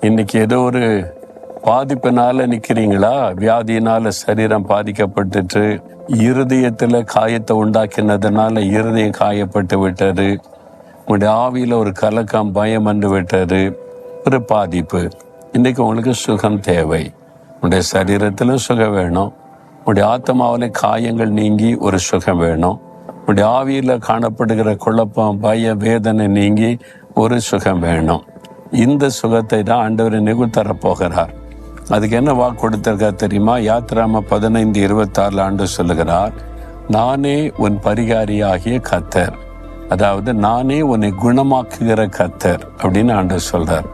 இன்னைக்கு ஏதோ ஒரு பாதிப்பினால நிற்கிறீங்களா? வியாதியினால சரீரம் பாதிக்கப்பட்டுட்டு, இருதயத்தில் காயத்தை உண்டாக்கினதுனால இருதயம் காயப்பட்டு விட்டது. உங்களுடைய ஆவியில் ஒரு கலக்கம், பயம் வந்து விட்டது, ஒரு பாதிப்பு. இன்றைக்கு உங்களுக்கு சுகம் தேவை. உங்களுடைய சரீரத்தில் சுகம் வேணும். உங்களுடைய ஆத்மாவில காயங்கள் நீங்கி ஒரு சுகம் வேணும். உங்களுடைய ஆவியில் காணப்படுகிற குழப்பம், பய, வேதனை நீங்கி ஒரு சுகம் வேணும். இந்த சுகத்தை தான் ஆண்டவர் நிகுத்தரப்போகிறார். அதுக்கு என்ன வாக்கு கொடுத்திருக்கார் தெரியுமா? யாத்திராம 15:26 ஆண்டு சொல்லுகிறார், நானே உன் பரிகாரியாகிய கர்த்தர். அதாவது நானே உன்னை குணமாக்குகிற கர்த்தர் அப்படின்னு ஆண்டு சொல்றார்.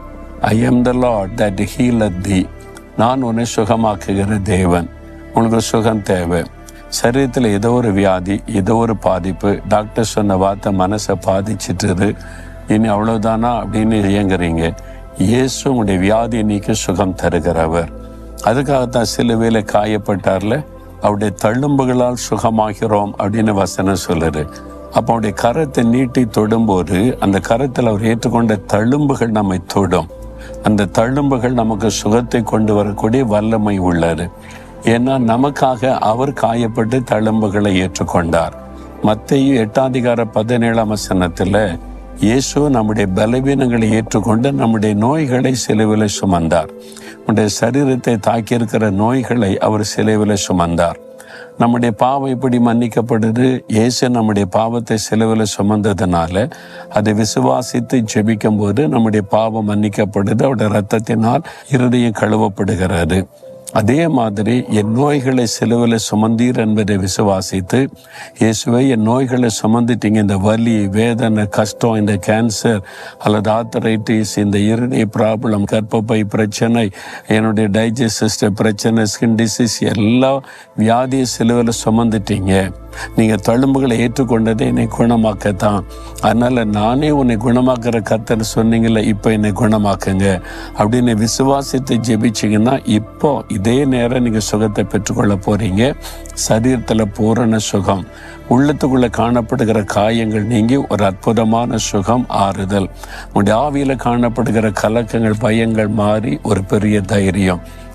I am the Lord that healeth thee. நான் உன்னை சுகமாக்குகிற தேவன். உங்களுக்கு சுகம் தேவை. சரீரத்தில் ஏதோ ஒரு வியாதி, ஏதோ ஒரு பாதிப்பு, டாக்டர் சொன்ன வார்த்தை மனசை பாதிச்சிட்டுது, இனி அவ்வளவுதானா அப்படின்னு இயங்குறீங்க. இயேசு உங்களுடைய வியாதி நீக்கி சுகம் தருகிறவர். அதுக்காகத்தான் சிலுவையில காயப்பட்டார்ல, அவருடைய தழும்புகளால் சுகமாகிறோம் அப்படின்னு வசனம் சொல்லுது. அப்போ அவருடைய கரத்தை நீட்டி தொடும்போது அந்த கரத்தில் அவர் ஏற்றுக்கொண்ட தழும்புகள் நம்மை தொடும். அந்த தழும்புகள் நமக்கு சுகத்தை கொண்டு வரக்கூடிய வல்லமை உள்ளது. ஏன்னா நமக்காக அவர் காயப்பட்டு தழும்புகளை ஏற்றுக்கொண்டார். மத்தேயு 8:17 இயேசு நம்முடைய பலவீனங்களை ஏற்றுக்கொண்டு நம்முடைய நோய்களை சிலுவையில் சுமந்தார். நம்முடைய சரீரத்தை தாக்கியிருக்கிற நோய்களை அவர் சிலுவையில் சுமந்தார். நம்முடைய பாவம் இப்படி மன்னிக்கப்படுது. இயேசு நம்முடைய பாவத்தை சிலுவையில் சுமந்ததுனால அதை விசுவாசித்து ஜெபிக்கும் போது நம்முடைய பாவம் மன்னிக்கப்படுது. அவருடைய இரத்தத்தினால் இருதயம் கழுவப்படுகிறது. அதே மாதிரி என் நோய்களை சிலுவையில் சுமந்தீர் என்பதை விசுவாசித்து, இயேசுவை என் நோய்களை சுமந்துட்டீங்க, இந்த வலி, வேதனை, கஷ்டம், இந்த கேன்சர் அல்லது ஆர்த்தரைட்டிஸ், இந்த இருதய ப்ராப்ளம், கர்ப்பப்பை பிரச்சனை, என்னுடைய டைஜஸ்ட் சிஸ்டம் பிரச்சனை, ஸ்கின் டிசீஸ், எல்லா வியாதியை சிலுவையில் சுமந்துட்டீங்க. நீங்கள் தழும்புகளை ஏற்றுக்கொண்டதே என்னை குணமாக்கத்தான். அதனால் நானே உன்னை குணமாக்குற கர்த்தர் சொன்னீங்களே, இப்போ என்னை குணமாக்குங்க அப்படின்னு விசுவாசித்து ஜெபிச்சிங்கன்னா இப்போ இதே நேரம் நீங்கள் சுகத்தை பெற்றுக்கொள்ள போகிறீங்க. சரீரத்தில் பூரண சுகம், உள்ளத்துக்குள்ளே காணப்படுகிற காயங்கள் நீங்கி ஒரு அற்புதமான சுகம், ஆறுதல். உங்களுடைய ஆவியில் காணப்படுகிற கலக்கங்கள், பயங்கள் மாறி ஒரு பெரிய தைரியம்.